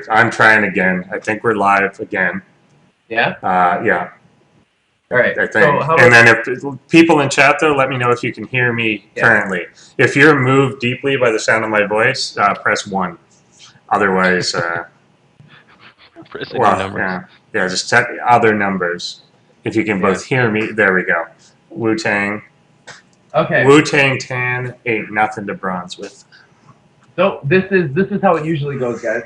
I'm trying again. I think we're live again. Yeah? Yeah, All right. I think. So how And about, then if people in chat though, let me know if you can hear me yeah. currently. If you're moved deeply by the sound of my voice, press 1. Otherwise, Press any well, numbers. yeah, just check other numbers. If you can Yeah. both hear me, there we go. Wu-Tang. Okay. Wu-Tang Tan ain't nothing to bronze with. So this is how it usually goes, guys.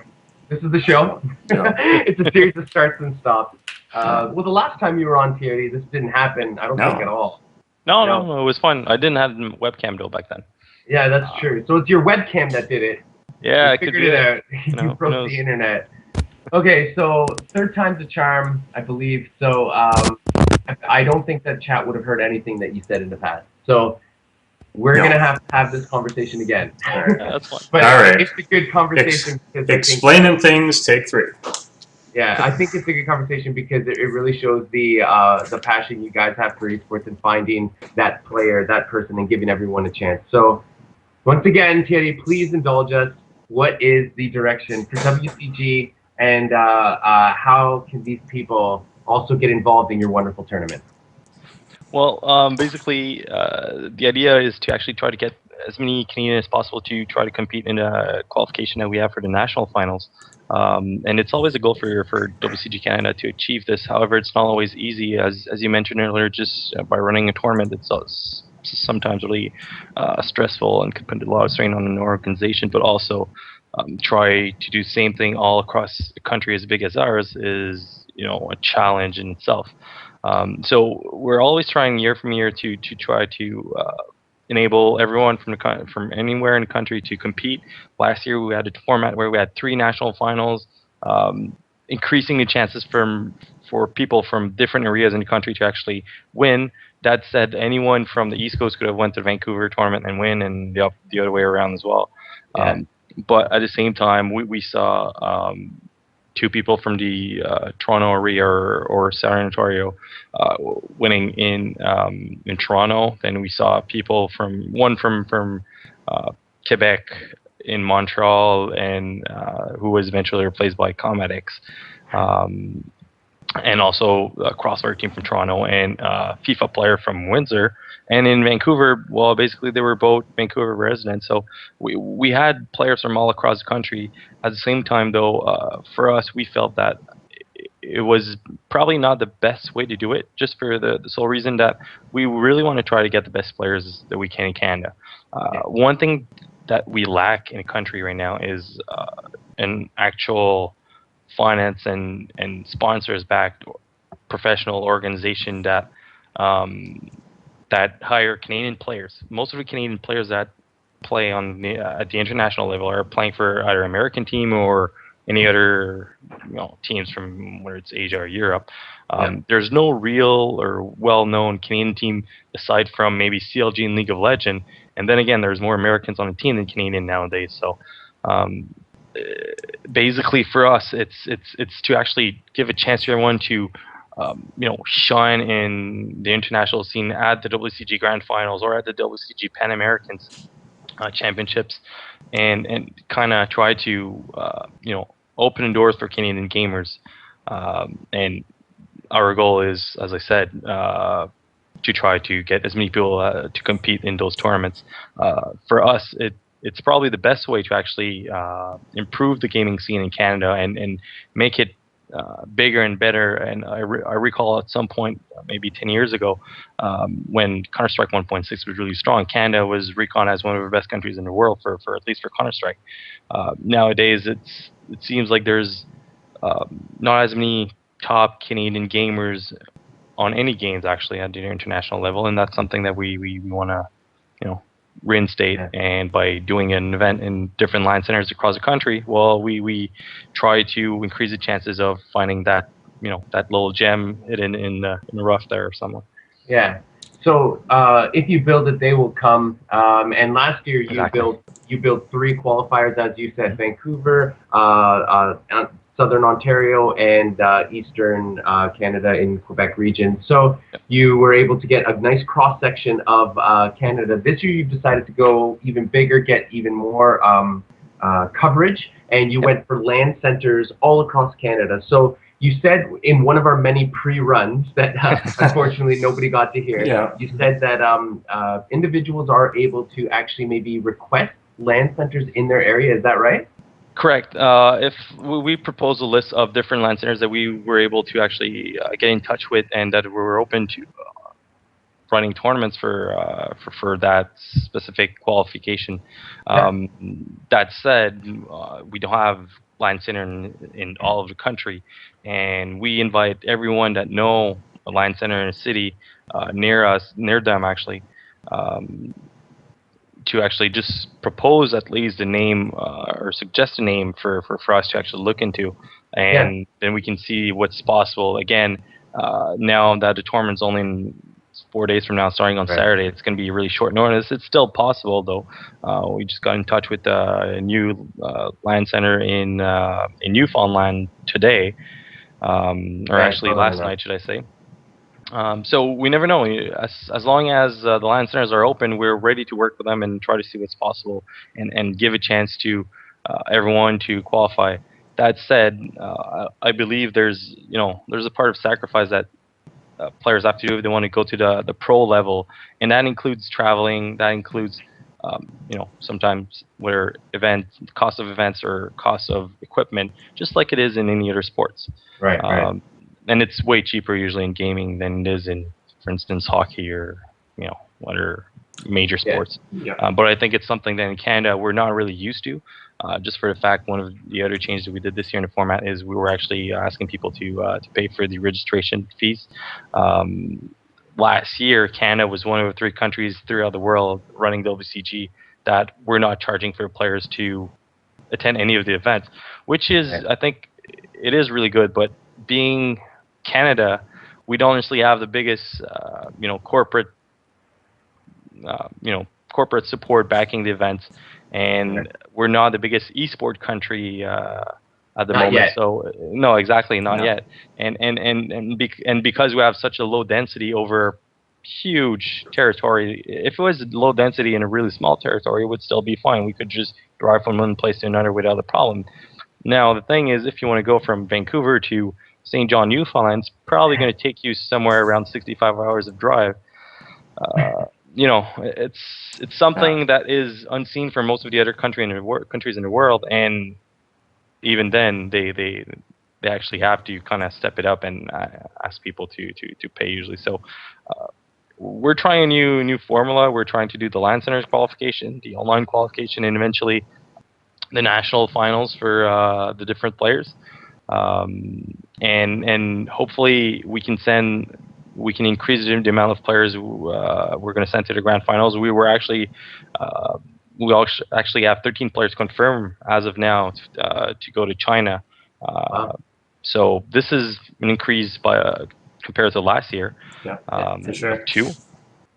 This is the show. Yeah. It's a series of starts and stops. Well, the last time you were on, Thierry, this didn't happen. I don't think at all. No, it was fun. I didn't have a webcam though back then. Yeah, that's true. So it's your webcam that did it. Yeah, You I could figured be it it. out. You know, You who broke knows? the internet. Okay, so third time's a charm, I believe. So I don't think that chat would have heard anything that you said in the past. So we're No. gonna have to have this conversation again. Yeah, that's fine. But All right. it's a good conversation because I think, Explaining things, take 3. yeah, I think it's a good conversation because it really shows the passion you guys have for esports and finding that player, that person, and giving everyone a chance. So once again, Thierry, please indulge us. What is the direction for WCG, and how can these people also get involved in your wonderful tournament? Well, basically, the idea is to actually try to get as many Canadians as possible to try to compete in a qualification that we have for the national finals. And it's always a goal for WCG Canada to achieve this. However, it's not always easy, as you mentioned earlier. Just by running a tournament, it's sometimes really stressful and can put a lot of strain on an organization. But also, try to do the same thing all across a country as big as ours is a challenge in itself. So we're always trying year from year to try to enable everyone from anywhere in the country to compete. Last year we had a format where we had 3 national finals, increasing the chances for people from different areas in the country to actually win. That said, anyone from the East Coast could have went to the Vancouver tournament and win, and the other way around as well. Yeah. But at the same time, we saw 2 people from the Toronto area or Southern Ontario winning in Toronto. Then we saw people from Quebec in Montreal, and who was eventually replaced by Comedix. And also a crossover team from Toronto and FIFA player from Windsor. And in Vancouver, well, basically they were both Vancouver residents. So we had players from all across the country. At the same time, though, for us, we felt that it was probably not the best way to do it, just for the sole reason that we really want to try to get the best players that we can in Canada. One thing that we lack in the country right now is an actual finance and sponsors backed professional organization that that hire Canadian players. Most of the Canadian players that play on at the international level are playing for either American team or any other teams from whether it's Asia or Europe. There's no real or well-known Canadian team aside from maybe CLG and League of Legends. And then again, there's more Americans on the team than Canadian nowadays. So basically, for us, it's to actually give a chance to everyone to shine in the international scene at the WCG Grand Finals or at the WCG Pan Americans Championships, and kind of try to open the doors for Canadian gamers. And our goal is, as I said, to try to get as many people to compete in those tournaments. For us, it's probably the best way to actually improve the gaming scene in Canada and make it bigger and better. And I recall at some point, maybe 10 years ago, when Counter-Strike 1.6 was really strong, Canada was recognized as one of the best countries in the world for at least for Counter-Strike. Nowadays, it seems like there's not as many top Canadian gamers on any games actually at the international level, and that's something that we want to reinstate. And by doing an event in different LAN centers across the country, well, we try to increase the chances of finding that that little gem hidden in the rough there somewhere. Yeah. So if you build it, they will come. And last year you built 3 qualifiers, as you said: Vancouver, Southern Ontario, and Eastern Canada in Quebec region. So you were able to get a nice cross section of Canada. This year you've decided to go even bigger, get even more coverage, and you went for LAN centers all across Canada. So you said in one of our many pre-runs that unfortunately nobody got to hear, Yeah. you said that individuals are able to actually maybe request LAN centers in their area. Is that right? Correct. If we propose a list of different LAN centers that we were able to actually get in touch with and that were open to running tournaments for that specific qualification. That said, we don't have LAN center in all of the country, and we invite everyone that know a LAN center in a city near them actually. To actually just propose at least a name or suggest a name for us to actually look into, and then we can see what's possible. Again, now that the tournament's only in 4 days from now, starting on Saturday, it's going to be really short notice. It's still possible though. We just got in touch with a new LAN center in Newfoundland today, or actually last night, should I say. So we never know. As long as the LAN centers are open, we're ready to work with them and try to see what's possible and give a chance to everyone to qualify. That said, I believe there's a part of sacrifice that players have to do if they want to go to the pro level, and that includes traveling. That includes sometimes where cost of events or cost of equipment, just like it is in any other sports. Right. And it's way cheaper usually in gaming than it is in, for instance, hockey or other major sports. But I think it's something that in Canada we're not really used to. Just for the fact, one of the other changes that we did this year in the format is we were actually asking people to pay for the registration fees. Last year, Canada was one of the 3 countries throughout the world running the WCG that we're not charging for players to attend any of the events, which is, I think, it is really good. But being Canada, we don't necessarily have the biggest, corporate, corporate support backing the events, and we're not the biggest esport country at the moment. Yet. So no, exactly, not yet. And because we have such a low density over huge territory, if it was low density in a really small territory, it would still be fine. We could just drive from one place to another without a problem. Now the thing is, if you want to go from Vancouver to St. John, Newfoundland, it's probably going to take you somewhere around 65 hours of drive. It's something that is unseen for most of the other countries in the world, and even then, they actually have to kind of step it up and ask people to pay usually. So we're trying a new formula. We're trying to do the LAN centers qualification, the online qualification, and eventually the national finals for the different players. And hopefully we can increase the amount of players we're going to send to the grand finals. We actually have 13 players confirmed as of now to go to China. So this is an increase compared to last year. For sure. 2,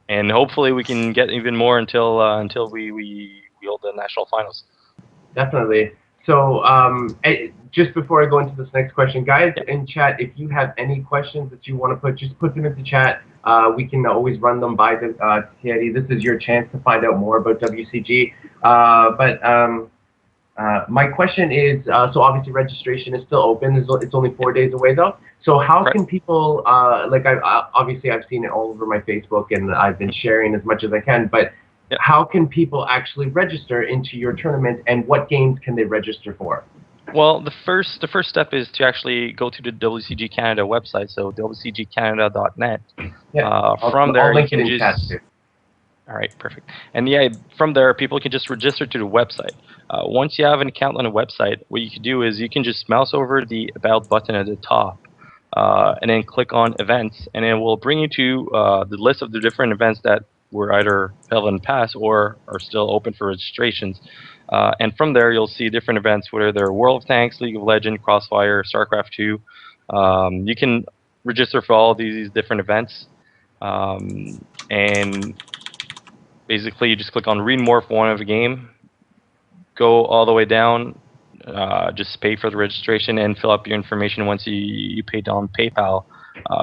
and hopefully we can get even more until we hold the national finals. Definitely. So just before I go into this next question, guys in chat, if you have any questions that you want to just put them into chat. We can always run them by Thierry. This is your chance to find out more about WCG. My question is, so obviously registration is still open. It's only 4 days away though. So how can people, obviously I've seen it all over my Facebook and I've been sharing as much as I can, but how can people actually register into your tournament, and what games can they register for? Well, the first step is to actually go to the WCG Canada website, so wcgcanada.net. From there, you can just. All right, perfect. And from there, people can just register to the website. Once you have an account on the website, what you can do is you can just mouse over the About button at the top, and then click on Events, and it will bring you to the list of the different events that were either held in the past or are still open for registrations. And from there, you'll see different events, whether they're World of Tanks, League of Legends, Crossfire, StarCraft 2. You can register for all of these different events. And basically, you just click on Read More for one of the game, go all the way down, just pay for the registration and fill up your information. Once you pay on PayPal,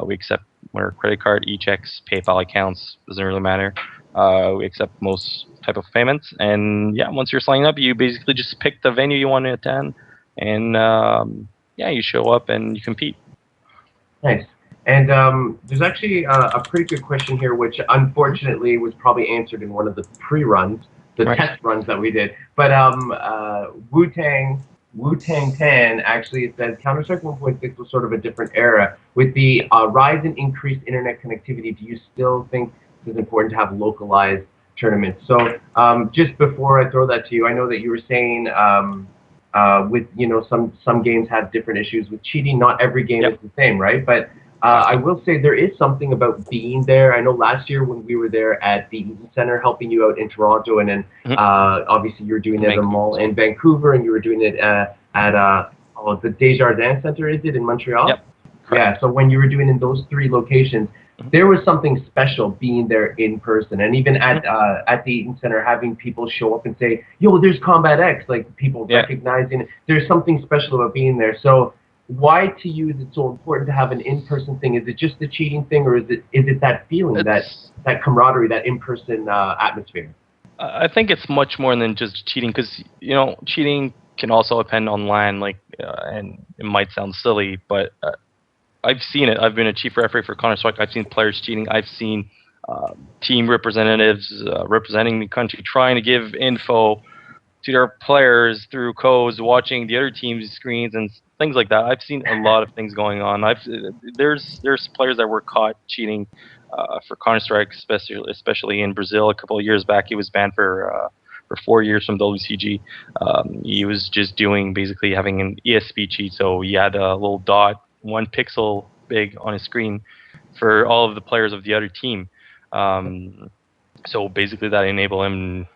we accept our credit card, e-checks, PayPal accounts, doesn't really matter. We accept most type of payments, and yeah, once you're signing up, you basically just pick the venue you want to attend, and yeah, you show up and you compete. Nice. And there's actually a pretty good question here, which unfortunately was probably answered in one of the pre-runs, the Right. test runs that we did. But Wu-Tang Tan actually said Counter-Strike 1.6 was sort of a different era. With the rise in increased internet connectivity, do you still think it's important to have localized tournaments? So just before I throw that to you, I know that you were saying with some games have different issues with cheating. Not every game Yep. is the same, right? But I will say there is something about being there. I know last year when we were there at the Eaton Center helping you out in Toronto, and then obviously you're doing it at the mall in Vancouver, and you were doing it at the Desjardins Center, is it in Montreal? Yep. Yeah. So when you were doing in those 3 locations, there was something special being there in person, and even at the Eaton Center, having people show up and say, "Yo, there's Combat X," like people recognizing it. There's something special about being there. So, why to you is it so important to have an in-person thing? Is it just the cheating thing, or is it that feeling, that camaraderie, that in-person atmosphere? I think it's much more than just cheating, because cheating can also happen online. Like, and it might sound silly, but I've seen it. I've been a chief referee for Counter-Strike. I've seen players cheating. I've seen team representatives representing the country trying to give info to their players through codes, watching the other team's screens and things like that. I've seen a lot of things going on. There's players that were caught cheating for Counter-Strike, especially in Brazil. A couple of years back, he was banned for 4 years from WCG. He was just basically having an ESP cheat, so he had a little dot, 1 pixel big on his screen for all of the players of the other team. So basically that enabled him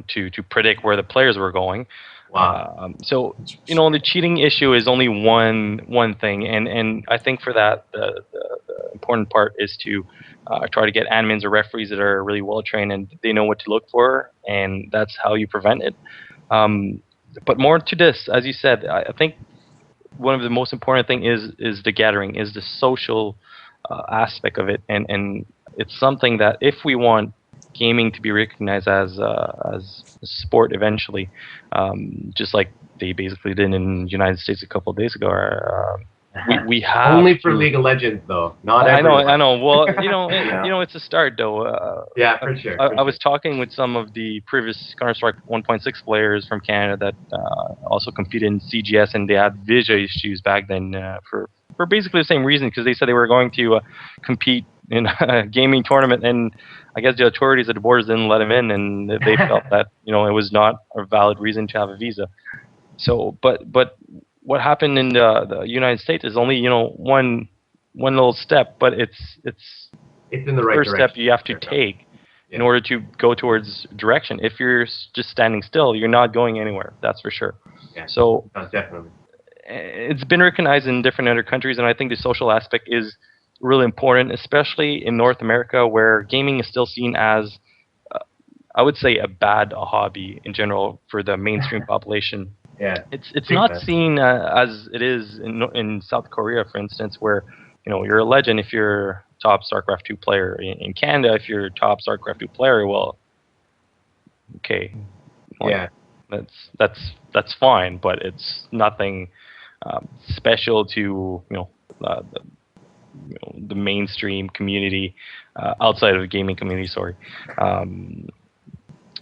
to predict where the players were going. Wow. So the cheating issue is only one thing, and I think for that the important part is to try to get admins or referees that are really well trained and they know what to look for, and that's how you prevent it. But more to this, as you said, I think one of the most important thing is the gathering, is the social aspect of it, and it's something that if we want gaming to be recognized as a sport eventually, just like they basically did in the United States a couple of days ago. We have only for League of Legends though, not I everyone. know. Well, it's a start though. Yeah, for sure. I was talking with some of the previous Counter-Strike 1.6 players from Canada that also competed in CGS, and they had visa issues back then for basically the same reason, because they said they were going to compete in a gaming tournament, and I guess the authorities at the borders didn't let them in, and they felt that it was not a valid reason to have a visa. So, but what happened in the United States is only one little step, but it's in the right first direction. step you have to take in order to go towards direction. If you're just standing still, you're not going anywhere. That's for sure. Yeah, so definitely. It's been recognized in different other countries, and I think the social aspect is really important, especially in North America, where gaming is still seen as, I would say, a bad hobby in general for the mainstream population. Yeah, it's not seen as it is in South Korea, for instance, where you're a legend if you're top StarCraft 2 player. In Canada, if you're top StarCraft 2 player, well, okay, that's fine, but it's nothing special to the mainstream community outside of the gaming community. Sorry.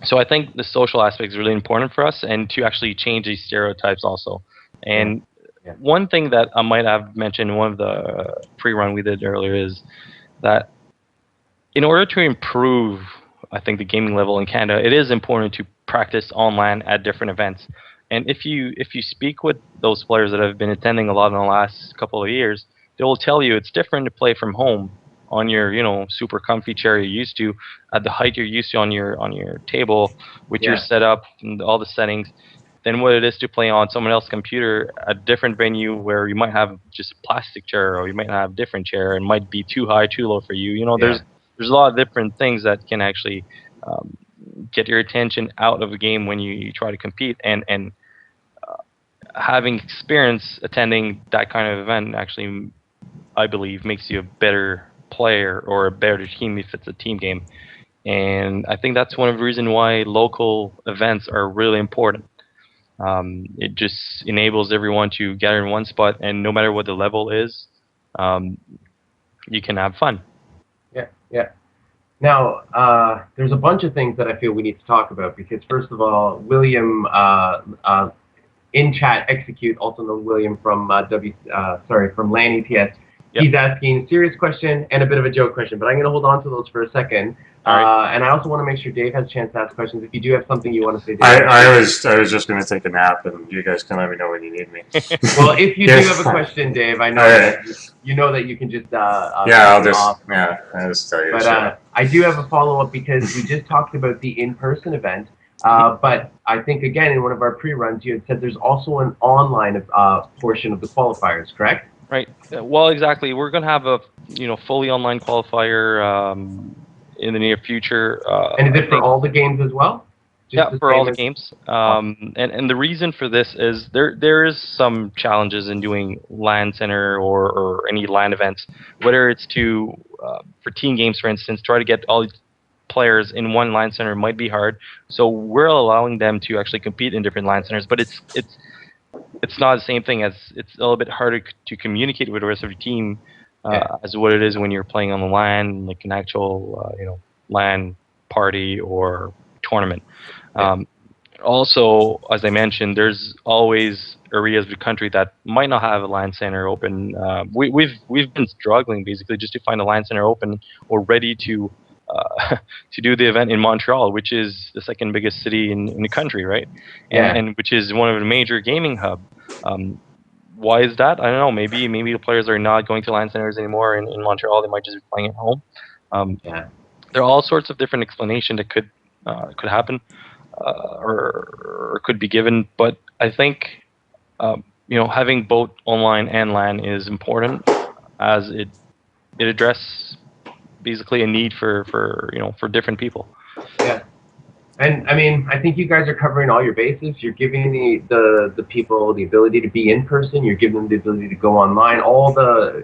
So I think the social aspect is really important for us, and to actually change these stereotypes also. And one thing that I might have mentioned in one of the pre-run we did earlier is that in order to improve, I think, the gaming level in Canada, it is important to practice online at different events. And if you speak with those players that have been attending a lot in the last couple of years, they will tell you it's different to play from home on your super comfy chair you're used to, at the height you're used to on your table with your setup and all the settings, than what it is to play on someone else's computer at a different venue where you might have just a plastic chair, or you might have a different chair and might be too high, too low for you. There's a lot of different things that can actually get your attention out of the game when you try to compete, and having experience attending that kind of event actually, I believe, makes you a better player or a better team if it's a team game. And I think that's one of the reasons why local events are really important. It just enables everyone to gather in one spot, and no matter what the level is, um, you can have fun. Yeah, yeah. Now, there's a bunch of things that I feel we need to talk about because, first of all, William in chat execute, also known William from from LAN ETS. Yep. He's asking a serious question and a bit of a joke question, but I'm going to hold on to those for a second. All right. And I also want to make sure Dave has a chance to ask questions. If you do have something you want to say, Dave. I was just going to take a nap, and you guys can let me know when you need me. Well, if you do Yes. have a question, Dave, I know Okay. that you know that you can just I'll just tell you. But I do have a follow-up because we just talked about the in-person event. But I think, again, in one of our pre-runs, you had said there's also an online portion of the qualifiers, correct? Right. Well, exactly. We're going to have a fully online qualifier in the near future. And is it for all the games as well? Yeah, for all the games. And the reason for this is there is some challenges in doing LAN center or any LAN events, whether it's for team games, for instance, try to get all players in one LAN center might be hard. So we're allowing them to actually compete in different LAN centers, but it's not the same thing as it's a little bit harder to communicate with the rest of the team as what it is when you're playing on the LAN, like an actual LAN party or tournament. Also, as I mentioned, there's always areas of the country that might not have a LAN center open. We've been struggling basically just to find a LAN center open or ready to do the event in Montreal, which is the second biggest city in the country, right? And which is one of the major gaming hub. Why is that? I don't know. Maybe the players are not going to LAN centers anymore in Montreal. They might just be playing at home. There are all sorts of different explanations that could happen. Or could be given, but I think having both online and LAN is important, as it addresses basically a need for different people. Yeah, and I mean, I think you guys are covering all your bases. You're giving the people the ability to be in person. You're giving them the ability to go online.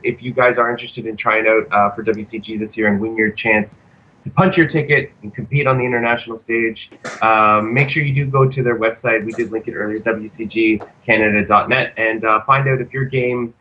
If you guys are interested in trying out for WCG this year and win your chance to punch your ticket and compete on the international stage, make sure you do go to their website. We did link it earlier, WCGCanada.net, and find out if your game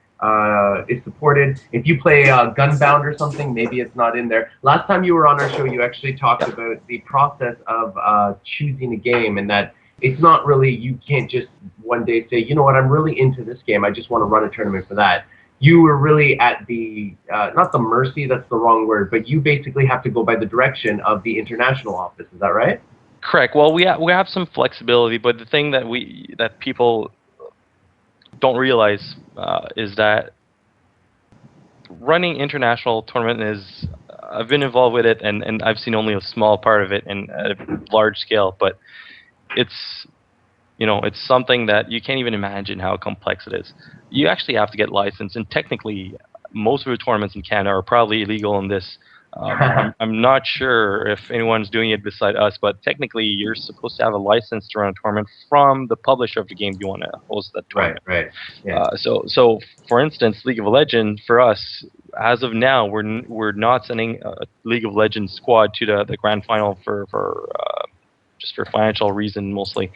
is supported. If you play Gunbound or something, maybe it's not in there. Last time you were on our show, you actually talked about the process of choosing a game, and that it's not really, you can't just one day say, you know what, I'm really into this game, I just want to run a tournament for that. You were really at the, not the mercy, that's the wrong word, but you basically have to go by the direction of the international office. Is that right? Correct. Well, we have some flexibility, but the thing that people don't realize is that running international tournament is, I've been involved with it, and I've seen only a small part of it in a large scale, but it's it's something that you can't even imagine how complex it is. You actually have to get licensed, and technically, most of the tournaments in Canada are probably illegal in this. I'm not sure if anyone's doing it beside us, but technically, you're supposed to have a license to run a tournament from the publisher of the game you want to host that tournament. Right. Yeah. So for instance, League of Legends for us, as of now, we're not sending a League of Legends squad to the grand final for just for financial reason mostly,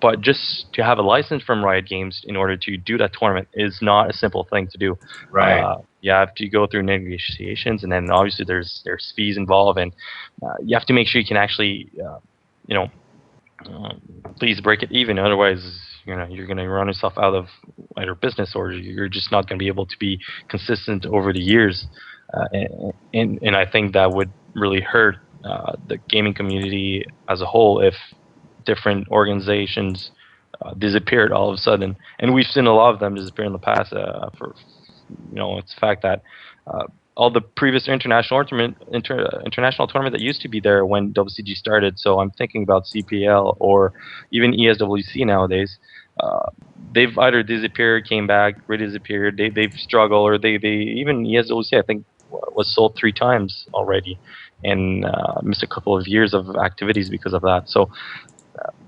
but just to have a license from Riot Games in order to do that tournament is not a simple thing to do. Right. You have to go through negotiations, and then obviously there's fees involved, and you have to make sure you can actually, please break it even. Otherwise, you're going to run yourself out of either business, or you're just not going to be able to be consistent over the years. And I think that would really hurt the gaming community as a whole if different organizations disappeared all of a sudden. And we've seen a lot of them disappear in the past. It's the fact that all the previous international tournament that used to be there when WCG started. So I'm thinking about CPL or even ESWC nowadays. They've either disappeared, came back, redisappeared. They've struggled, or they even ESWC I think was sold 3 times already, and missed a couple of years of activities because of that. So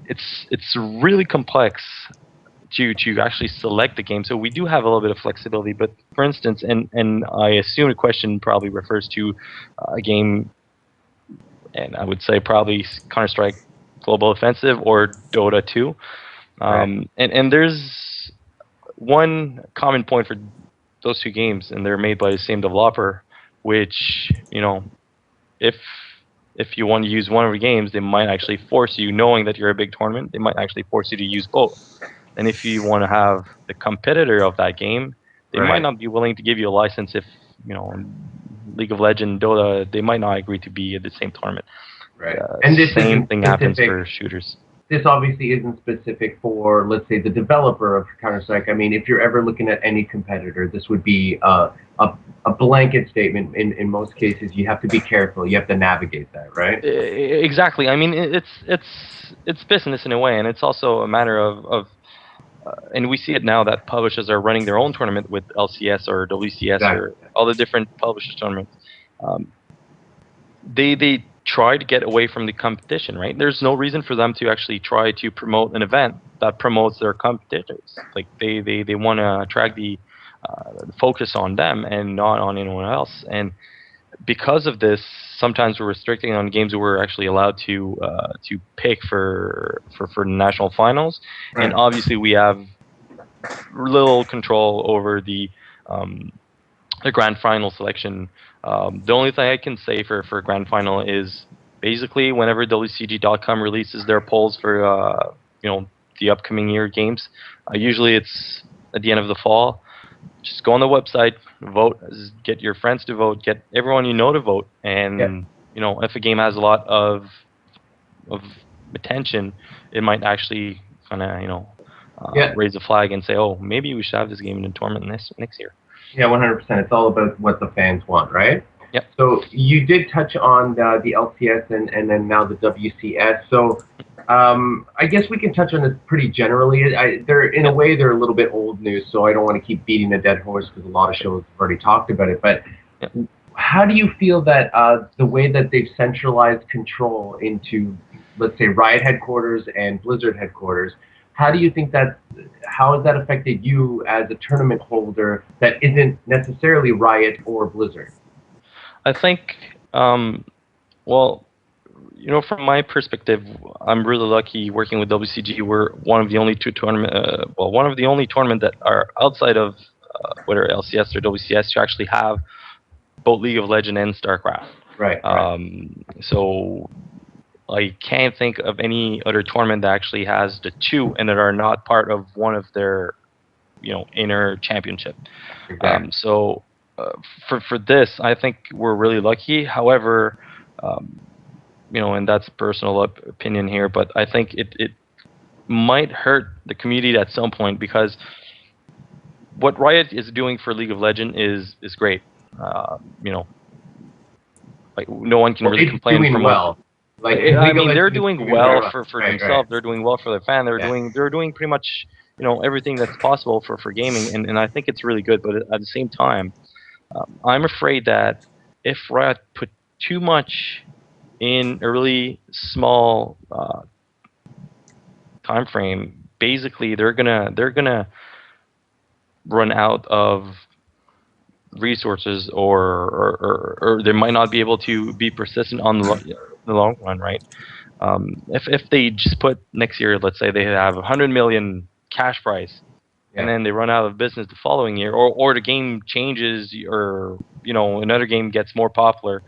it's really complex to actually select the game. So we do have a little bit of flexibility. But for instance, and I assume the question probably refers to a game and I would say probably Counter-Strike Global Offensive or Dota 2. And there's one common point for those two games, and they're made by the same developer, which, if you want to use one of the games, they might actually force you, knowing that you're a big tournament, they might actually force you to use both. And if you want to have the competitor of that game, they might not be willing to give you a license if, League of Legends, Dota, they might not agree to be at the same tournament. Right. And this same thing happens for shooters. This obviously isn't specific for, let's say, the developer of Counter-Strike. I mean, if you're ever looking at any competitor, this would be a blanket statement. In most cases, you have to be careful. You have to navigate that, right? Exactly. I mean, it's business in a way, and it's also a matter of and we see it now that publishers are running their own tournament with LCS or WCS or all the different publishers tournaments. They try to get away from the competition, right? There's no reason for them to actually try to promote an event that promotes their competitors. Like they want to attract the focus on them and not on anyone else. And because of this, sometimes we're restricting on games that we're actually allowed to pick for national finals, and obviously we have little control over the grand final selection. The only thing I can say for grand final is basically whenever WCG.com releases their polls for the upcoming year games, usually it's at the end of the fall. Just go on the website, vote, get your friends to vote, get everyone you know to vote, and if a game has a lot of attention, it might actually kind of raise a flag and say, oh, maybe we should have this game in the tournament next year. Yeah, 100%. It's all about what the fans want, right? Yep. So you did touch on the LCS and then now the WCS. So I guess we can touch on this pretty generally. They're in a way they're a little bit old news, so I don't want to keep beating a dead horse because a lot of shows have already talked about it. But how do you feel that the way that they've centralized control into, let's say, Riot headquarters and Blizzard headquarters, how do you think how has that affected you as a tournament holder that isn't necessarily Riot or Blizzard? I think, from my perspective, I'm really lucky working with WCG. We're one of the only tournament that are outside of whether LCS or WCS to actually have both League of Legends and StarCraft. Right. So I can't think of any other tournament that actually has the two and that are not part of one of their, inner championship. Exactly. So for this, I think we're really lucky. However, and that's personal opinion here, but I think it might hurt the community at some point because what Riot is doing for League of Legends is great. Like no one can really complain. Doing well. Like they're doing well for themselves. Right. They're doing well for their fan. They're doing pretty much everything that's possible for gaming, and I think it's really good. But at the same time, I'm afraid that if Riot put too much in a really small time frame, basically they're gonna run out of resources, or they might not be able to be persistent on the long run, right? If they just put next year, let's say they have 100 million cash prize, and then they run out of business the following year, or the game changes, or another game gets more popular,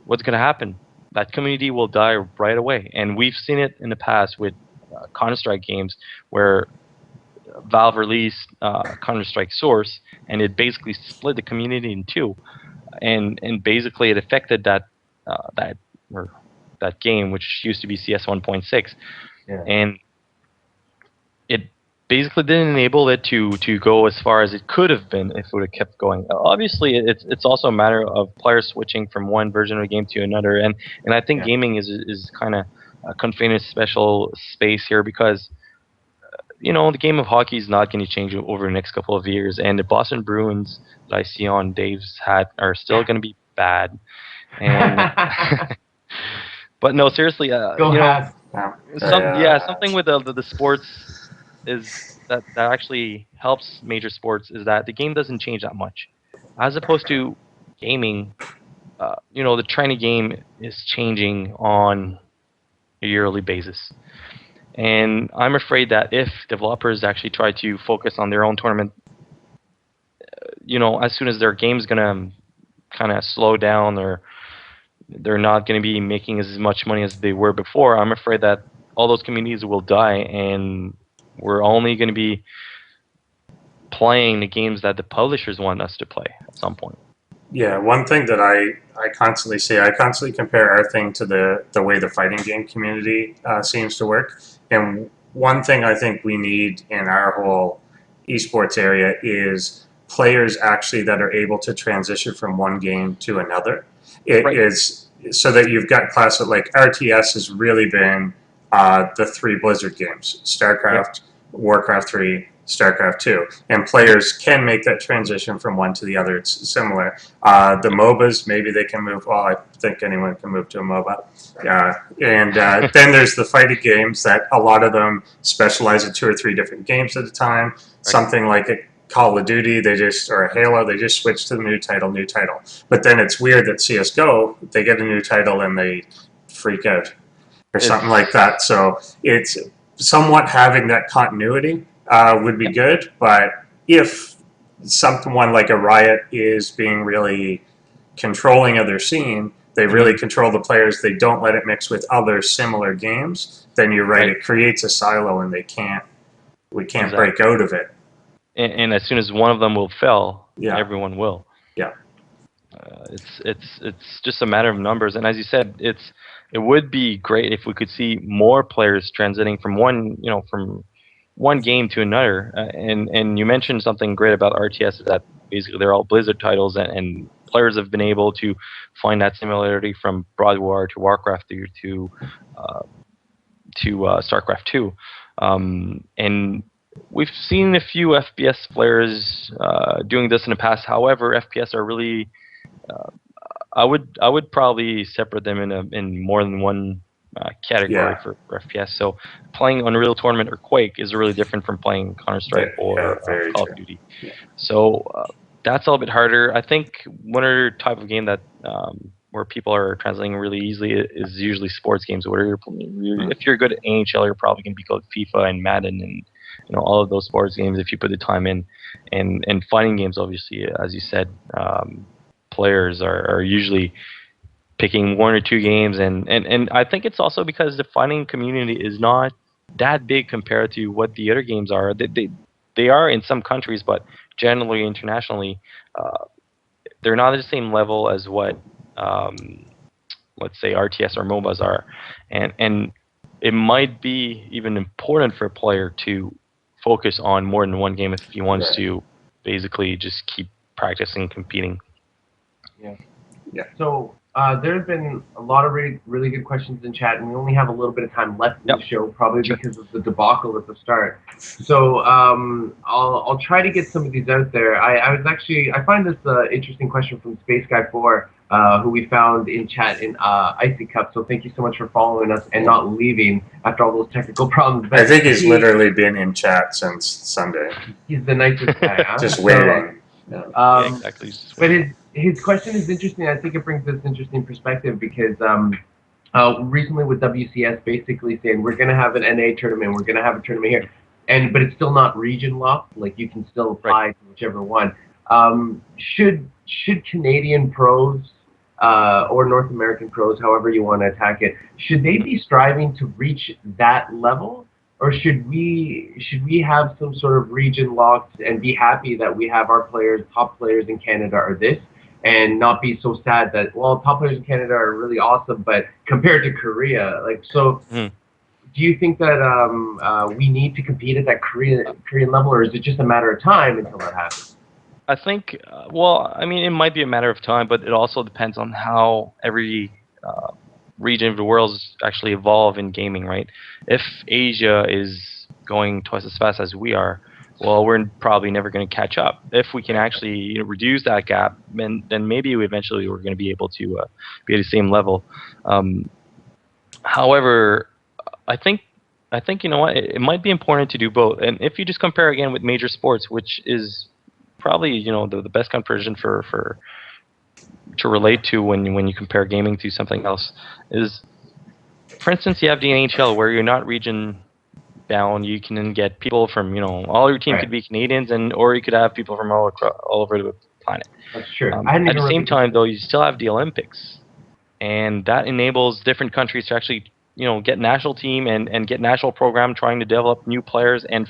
what's going to happen? That community will die right away, and we've seen it in the past with Counter-Strike games where Valve released Counter-Strike Source, and it basically split the community in two, and basically it affected that game, which used to be CS 1.6, and it basically didn't enable it to go as far as it could have been if it would have kept going. Obviously, it's also a matter of players switching from one version of the game to another, and I think gaming is kind of confined in a special space here because the game of hockey is not going to change over the next couple of years, and the Boston Bruins that I see on Dave's hat are still going to be bad. And but no, seriously, something with the sports is that actually helps major sports is that the game doesn't change that much, as opposed to gaming. the training game is changing on a yearly basis. And I'm afraid that if developers actually try to focus on their own tournament, as soon as their game's gonna kind of slow down, or they're not going to be making as much money as they were before, I'm afraid that all those communities will die, and we're only going to be playing the games that the publishers want us to play at some point. Yeah, one thing that I constantly say, I constantly compare our thing to the way the fighting game community seems to work. And one thing I think we need in our whole esports area is players actually that are able to transition from one game to another. It is so that you've got classes like RTS has really been the three Blizzard games: StarCraft, Warcraft 3, StarCraft 2, and players can make that transition from one to the other. It's similar. The MOBAs, maybe they can move. Well, I think anyone can move to a MOBA. And then there's the fighting games that a lot of them specialize in 2 or 3 different games at a time. Right. Something like a Call of Duty, or a Halo, they just switch to the new title. But then it's weird that CSGO, they get a new title and they freak out or something like that. So it's somewhat having that continuity would be good, but if someone like a Riot is being really controlling of their scene, they really control the players, they don't let it mix with other similar games, then you're right, it creates a silo and we can't break out of it. And as soon as one of them will fail, everyone will. Yeah. It's just a matter of numbers, and as you said, it would be great if we could see more players transiting from one game to another. And you mentioned something great about RTS, is that basically they're all Blizzard titles, and players have been able to find that similarity from Broad War to Warcraft to StarCraft 2, and we've seen a few FPS players doing this in the past. However, FPS are really I would probably separate them in more than one category for FPS. So playing Unreal Tournament or Quake is really different from playing Counter-Strike or Call of Duty. Yeah. So that's a little bit harder. I think one other type of game that where people are translating really easily is usually sports games. If you're good at NHL, you're probably going to be good at FIFA and Madden and all of those sports games if you put the time in. And fighting games, obviously, as you said, players are usually picking 1 or 2 games, and I think it's also because the fighting community is not that big compared to what the other games are. They are in some countries, but generally internationally, they're not at the same level as what let's say RTS or MOBAs are, and it might be even important for a player to focus on more than one game if he wants to basically just keep practicing competing. Yeah. So there's been a lot of really good questions in chat, and we only have a little bit of time left in the show, probably because of the debacle at the start. So I'll try to get some of these out there. I find this interesting question from Space Guy 4, who we found in chat in Icy Cup. So thank you so much for following us and not leaving after all those technical problems. But I think he's literally been in chat since Sunday. He's the nicest guy, huh? Just waiting. Exactly. But his question is interesting. I think it brings this interesting perspective because recently with WCS basically saying we're going to have an NA tournament, we're going to have a tournament here, but it's still not region locked. Like you can still apply to whichever one. Should Canadian pros or North American pros, however you want to attack it, should they be striving to reach that level? Or should we have some sort of region locked and be happy that we have our players, top players in Canada are this, and not be so sad that, well, top players in Canada are really awesome, but compared to Korea, do you think that we need to compete at that Korean level, or is it just a matter of time until that happens? I think, it might be a matter of time, but it also depends on how every region of the world actually evolve in gaming, right? If Asia is going twice as fast as we are, well, we're probably never going to catch up. If we can actually reduce that gap, then maybe eventually we're going to be able to be at the same level. However, I think you know what, it might be important to do both. And if you just compare again with major sports, which is probably the best comparison for to relate to when you compare gaming to something else is, for instance, you have the NHL where you're not region bound. You can get people from, all your team could be Canadians, or you could have people from all over the planet. That's true. At the same time, though, you still have the Olympics, and that enables different countries to actually, get national team and get national program trying to develop new players. And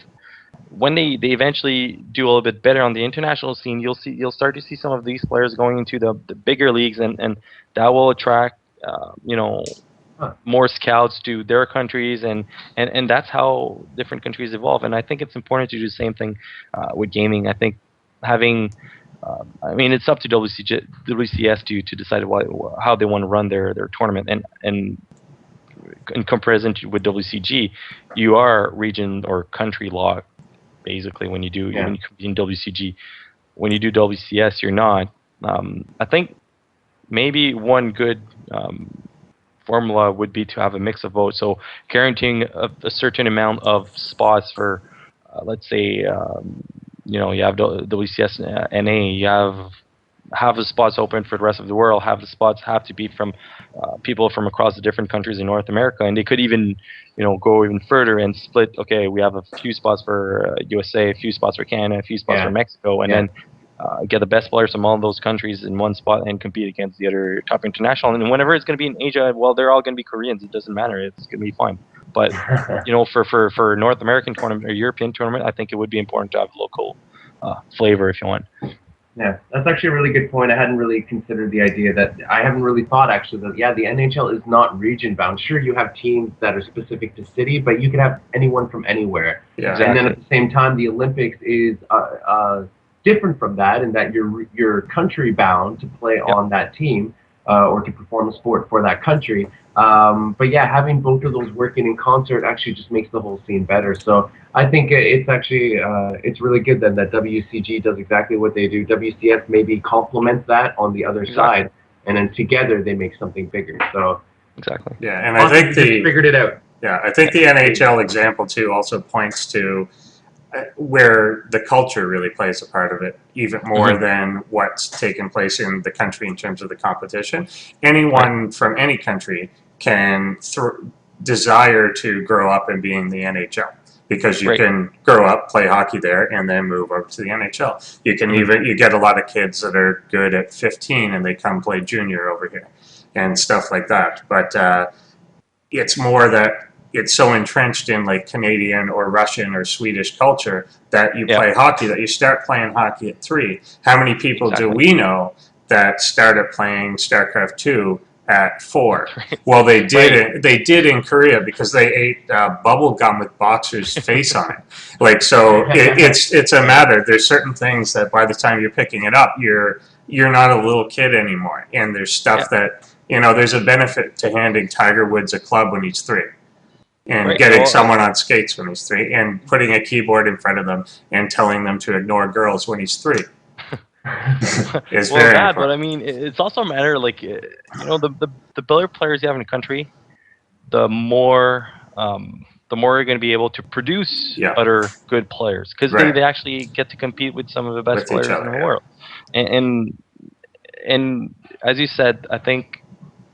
when they eventually do a little bit better on the international scene, you'll start to see some of these players going into the bigger leagues, and that will attract more scouts to their countries, and that's how different countries evolve. And I think it's important to do the same thing with gaming. I think having it's up to WCS to decide how they want to run their tournament, and in comparison with WCG, you are region or country law basically when you compete in WCG. When you do WCS, you're not. I think maybe one good formula would be to have a mix of both. So guaranteeing a certain amount of spots for, let's say, you have WCS NA, you have the spots open for the rest of the world. Have the spots have to be from people from across the different countries in North America, and they could even, go even further and split. Okay, we have a few spots for USA, a few spots for Canada, a few spots for Mexico, and then get the best players from all those countries in one spot and compete against the other top international. And whenever it's going to be in Asia, well, they're all going to be Koreans. It doesn't matter. It's going to be fine. But for North American tournament or European tournament, I think it would be important to have local flavor if you want. Yeah, that's actually a really good point. I hadn't really considered the idea that I haven't really thought actually that the NHL is not region bound. Sure, you have teams that are specific to city, but you can have anyone from anywhere. Yeah, exactly. And then at the same time, the Olympics is different from that in that you're country bound to play on that team or to perform a sport for that country. But yeah, having both of those working in concert actually just makes the whole scene better. So I think it's actually it's really good then that WCG does exactly what they do. WCS maybe complements that on the other side, and then together they make something bigger. So exactly. Yeah, and I think they figured it out. Yeah, I think the NHL example too also points to where the culture really plays a part of it, even more than what's taken place in the country in terms of the competition. Anyone from any country can desire to grow up and be in the NHL because you can grow up, play hockey there, and then move over to the NHL. You can you get a lot of kids that are good at 15 and they come play junior over here and stuff like that. But it's more that it's so entrenched in like Canadian or Russian or Swedish culture that you play hockey, that you start playing hockey at 3. How many people do we know that started playing StarCraft 2 at 4? Well, they did They did in Korea because they ate bubble gum with boxers' face on it. Like, so it's a matter. There's certain things that by the time you're picking it up, you're not a little kid anymore. And there's stuff that, there's a benefit to handing Tiger Woods a club when he's 3. And getting someone on skates when he's 3, and putting a keyboard in front of them and telling them to ignore girls when he's 3. It's very bad, important. but I mean, it's also a matter like the better players you have in a country, the more you're going to be able to produce other good players because they actually get to compete with some of the best players in the world. And as you said, I think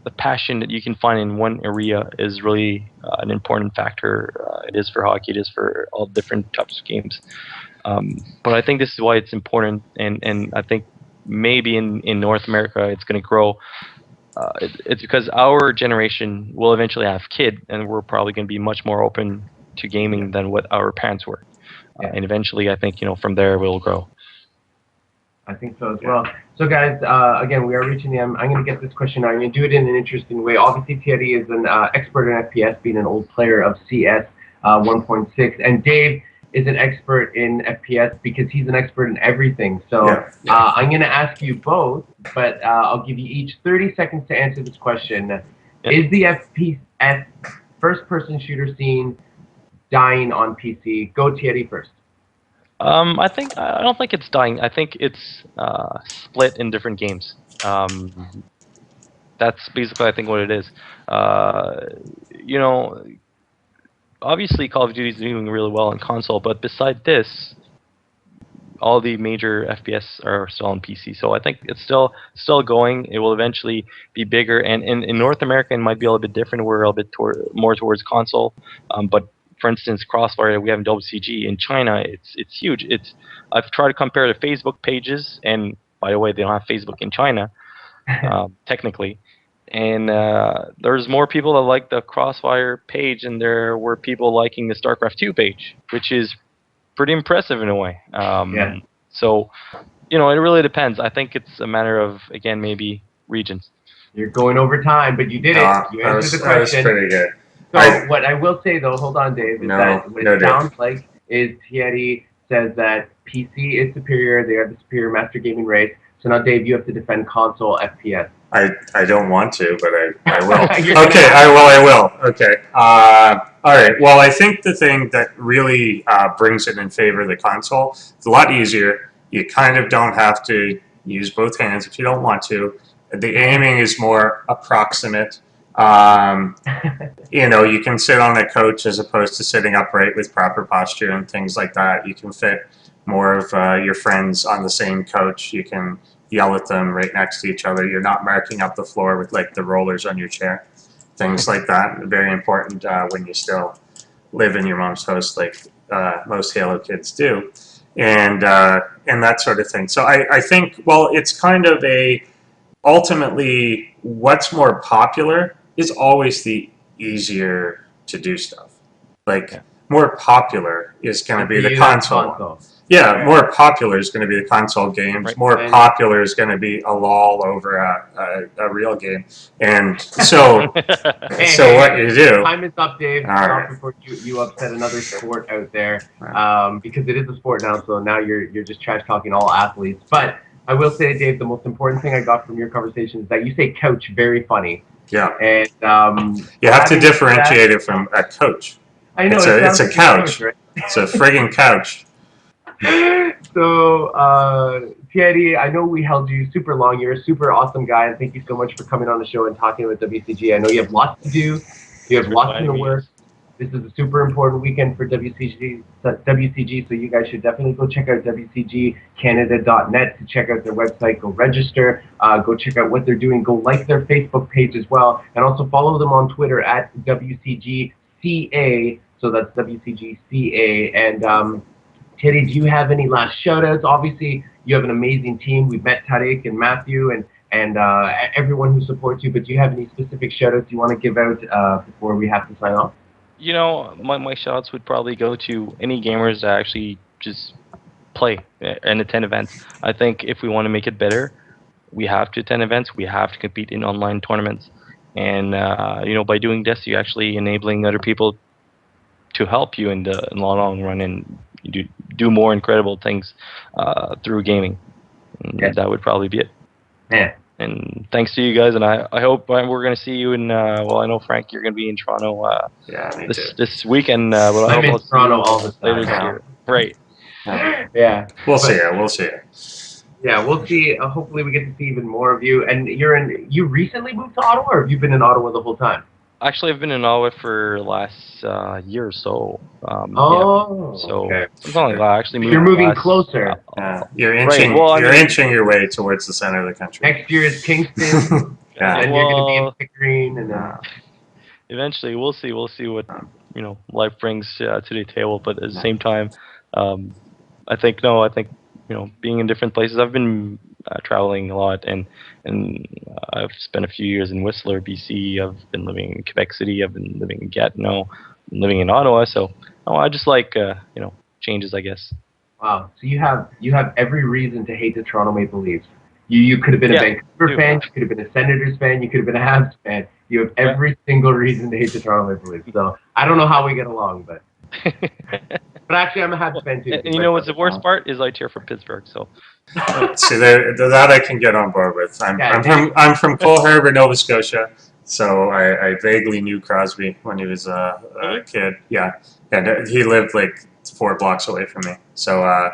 the passion that you can find in one area is really an important factor. It is for hockey. It is for all different types of games. But I think this is why it's important, and I think maybe in North America it's going to grow. It's because our generation will eventually have kids, and we're probably going to be much more open to gaming than what our parents were. And eventually, I think from there we'll grow. I think so as well. So guys, again, we are reaching the end. I'm going to get this question out. I'm going to do it in an interesting way. Obviously, Thierry is an expert in FPS, being an old player of CS 1.6, and Dave is an expert in FPS because he's an expert in everything. So I'm going to ask you both, but I'll give you each 30 seconds to answer this question. Is the FPS first-person shooter scene dying on PC? Go Thierry first. I don't think it's dying. I think it's split in different games. That's basically, I think, what it is. Obviously Call of Duty is doing really well on console, but beside this, all the major FPS are still on PC. So I think it's still going. It will eventually be bigger, and in North America it might be a little bit different. We're a little bit more towards console, but for instance, Crossfire we have in WCG. In China, it's huge. I've tried to compare the Facebook pages, and by the way, they don't have Facebook in China, technically. And there's more people that like the Crossfire page than there were people liking the StarCraft 2 page, which is pretty impressive in a way. Yeah. So, it really depends. I think it's a matter of, again, maybe regions. You're going over time, but you did it. You answered the That was question. pretty good. So what I will say though, hold on, Dave, is that what it sounds like is Thierry says that PC is superior. They are the superior master gaming race. So now, Dave, you have to defend console FPS. I don't want to, but I will. Okay, I will. Okay. All right. Well, I think the thing that really brings it in favor of the console, it's a lot easier. You kind of don't have to use both hands if you don't want to. The aiming is more approximate. You can sit on a couch as opposed to sitting upright with proper posture and things like that. You can fit more of your friends on the same couch. You can yell at them right next to each other. You're not marking up the floor with like the rollers on your chair. Things like that. Very important when you still live in your mom's house like most Halo kids do. And that sort of thing. So I think, well, it's kind of ultimately what's more popular is always the easier to do stuff. Like more popular is going to be the console. Yeah, more popular is going to be the console games. Right. More popular is going to be a lull over a real game. And so, what you do? Time is up, Dave. Stop before you upset another sport out there, because it is a sport now. So now you're just trash talking all athletes. But I will say, Dave, the most important thing I got from your conversation is that you say couch very funny. Yeah. And you have to differentiate it from a coach. I know it's a couch. Right? It's a friggin' couch. So, Thierry, I know we held you super long. You're a super awesome guy, and thank you so much for coming on the show and talking with WCG. I know you have lots to do. You have lots in the works. This is a super important weekend for WCG, so you guys should definitely go check out WCGCanada.net to check out their website. Go register. Go check out what they're doing. Go like their Facebook page as well, and also follow them on Twitter at WCGCA. So that's WCGCA. And Thierry, do you have any last shout-outs? Obviously, you have an amazing team. We've met Tariq and Matthew and everyone who supports you, but do you have any specific shout-outs you want to give out before we have to sign off? My shout-outs would probably go to any gamers that actually just play and attend events. I think if we want to make it better, we have to attend events. We have to compete in online tournaments. And, by doing this, you're actually enabling other people to help you in the long run and do more incredible things through gaming. That would probably be it. Yeah. And thanks to you guys, and I hope we're going to see you in. I know Frank, you're going to be in Toronto this weekend. But I'm in Toronto all the time. Later this year. Right. Yeah. We'll see you. We'll see you. Yeah, we'll see. Hopefully, we get to see even more of you. And you recently moved to Ottawa, or have you been in Ottawa the whole time? Actually, I've been in Ottawa for the last year or so. Okay. Something like that. Actually, you're moving closer. You're inching. You're inching your way towards the center of the country. Next year is Kingston, and you're going to be in Pickering, and eventually, we'll see. We'll see what life brings to the table. But at the same time, I think being in different places. I've been traveling a lot, and I've spent a few years in Whistler, BC. I've been living in Quebec City. I've been living in Gatineau. I'm living in Ottawa. So I just like changes, I guess. Wow. So you have every reason to hate the Toronto Maple Leafs. You could have been a Vancouver fan. You could have been a Senators fan. You could have been a Habs fan. You have every single reason to hate the Toronto Maple Leafs. So I don't know how we get along, but. But actually, I'm a Habs fan too. And what's the worst part is I cheer for Pittsburgh. So see, that I can get on board with. I'm from Cole Harbour, Nova Scotia, so I vaguely knew Crosby when he was a kid. Yeah, and he lived like 4 blocks away from me. So I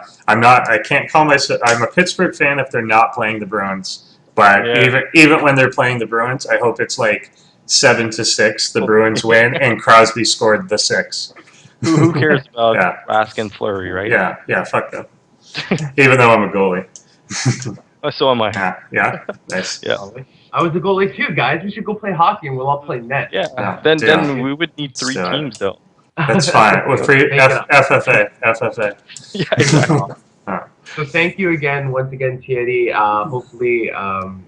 can't call myself. I'm a Pittsburgh fan if they're not playing the Bruins. But even when they're playing the Bruins, I hope it's like 7-6. The Bruins win, and Crosby scored the 6. Who cares about Rask and Fleury, right? Yeah, fuck them. even though I'm a goalie. So am I. Yeah, nice. Yeah. I was a goalie too, guys. We should go play hockey and we'll all play net. Yeah. Yeah, Then we would need 3 teams though. That's fine. We're free. Make it up. FFA. Yeah, exactly. So thank you again, once again, Thierry. Hopefully,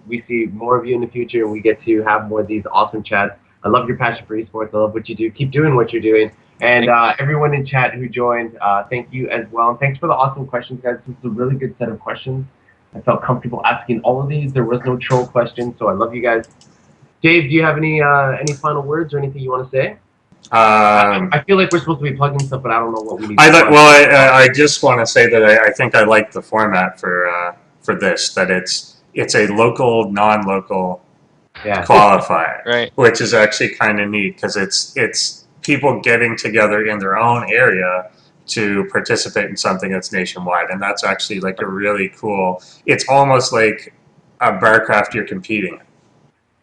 we see more of you in the future and we get to have more of these awesome chats. I love your passion for esports. I love what you do. Keep doing what you're doing. And everyone in chat who joined, thank you as well. And thanks for the awesome questions, guys. This was a really good set of questions. I felt comfortable asking all of these. There was no troll questions, so I love you guys. Dave, do you have any final words or anything you want to say? I feel like we're supposed to be plugging stuff, but I don't know what we need. I just want to say that I think I like the format for this. That it's a local, non-local qualifier, Right. which is actually kind of neat because it's people getting together in their own area to participate in something that's nationwide, and that's actually like a really cool. It's almost like a barcraft you're competing in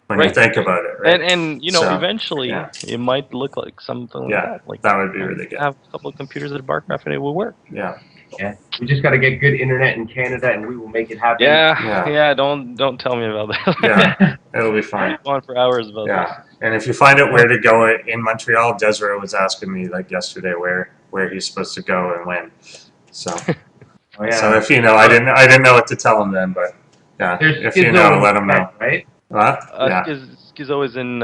when you think about it, right? And eventually it might look like something like that. Like that would be really good. Have a couple of computers at Barcraft and it will work. Yeah. We just got to get good internet in Canada, and we will make it happen. Yeah. Don't tell me about that. Yeah, it'll be fine. Go on for hours about this. And if you find out where to go in Montreal, Desiree was asking me like yesterday where he's supposed to go and when. So, so if you know, I didn't know what to tell him then, but if you know, let him know. Right? What? Schizo is in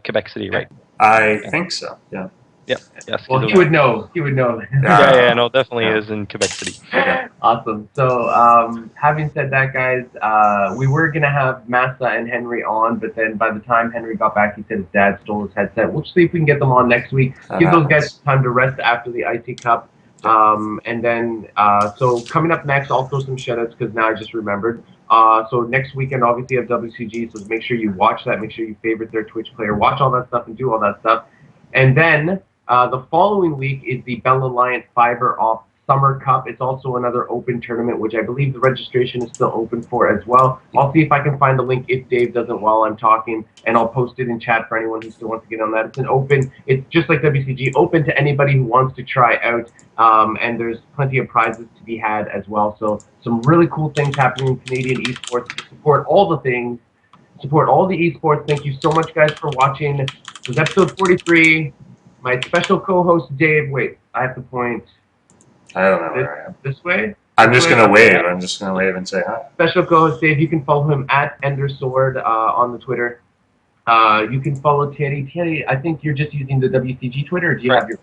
Quebec City, right? I think so. Yeah. Yeah. Well, he would know. He would know. No, definitely is in Quebec City. Awesome. So, having said that, guys, we were gonna have Massa and Henry on, but then by the time Henry got back, he said his dad stole his headset. We'll see if we can get them on next week. Give those guys time to rest after the IC Cup. And then, so coming up next, I'll throw some shoutouts because now I just remembered. So next weekend, obviously, you have WCG, so make sure you watch that. Make sure you favorite their Twitch player. Watch all that stuff and do all that stuff. And then the following week is the Bell Alliant Fiber Off Summer Cup. It's also another open tournament, which I believe the registration is still open for as well. I'll see if I can find the link if Dave doesn't while I'm talking, and I'll post it in chat for anyone who still wants to get on that. It's an open, it's just like WCG, open to anybody who wants to try out, and there's plenty of prizes to be had as well. So some really cool things happening in Canadian esports to support all the things, support all the esports. Thank you so much, guys, for watching. This was episode 43. My special co-host, Dave, wait, I have to point. I don't know where I am. This way? I'm just going to wave. I'm just going to wave and say hi. Special co-host Dave, you can follow him at EnderSword on the Twitter. You can follow Thierry. Thierry, I think you're just using the WCG Twitter, or do you have your...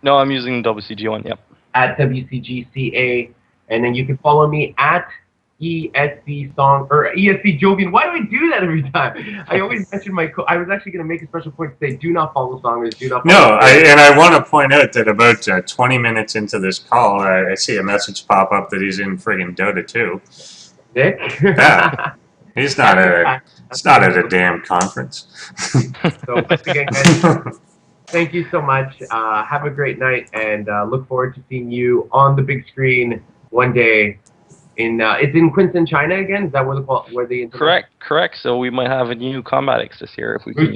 No, I'm using the WCG one, yep. At WCGCA. And then you can follow me at ESC Song, or ESC Jovian. Why do we do that every time? I always mention I was actually going to make a special point to say, do not follow songers, do not follow and I want to point out that about 20 minutes into this call, I see a message pop up that he's in friggin' Dota 2. Nick? Yeah. He's not at a damn conference. So once again, guys, thank you so much. Have a great night, and look forward to seeing you on the big screen one day. It's in Quinton, China again. Is that where the correct. So we might have a new Combat X this year if we can.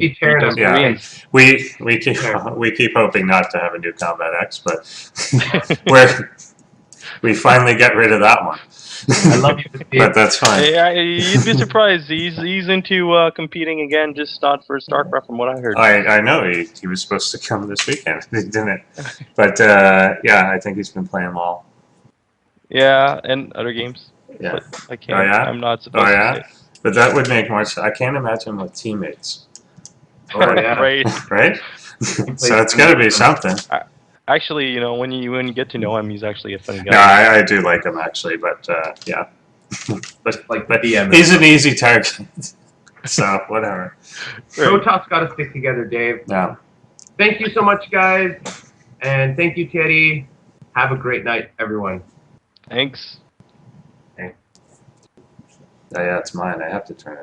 We keep hoping not to have a new Combat X, but we finally get rid of that one. I love you, Steve. But that's fine. Yeah, you'd be surprised. He's into competing again, just not for StarCraft, from what I heard. I know he was supposed to come this weekend, he didn't. But I think he's been playing LOL. Yeah, and other games. Yeah. But I can't. I'm not supposed to say. But that would make more sense. I can't imagine with teammates. Oh, yeah. Right? So it's got to be something. Actually, when you get to know him, he's actually a funny guy. No, I do like him, actually, but yeah. but he's an easy target. So, whatever. Pro Talk's got to stick together, Dave. Yeah. Thank you so much, guys. And thank you, Thierry. Have a great night, everyone. Thanks. Yeah, it's mine. I have to turn it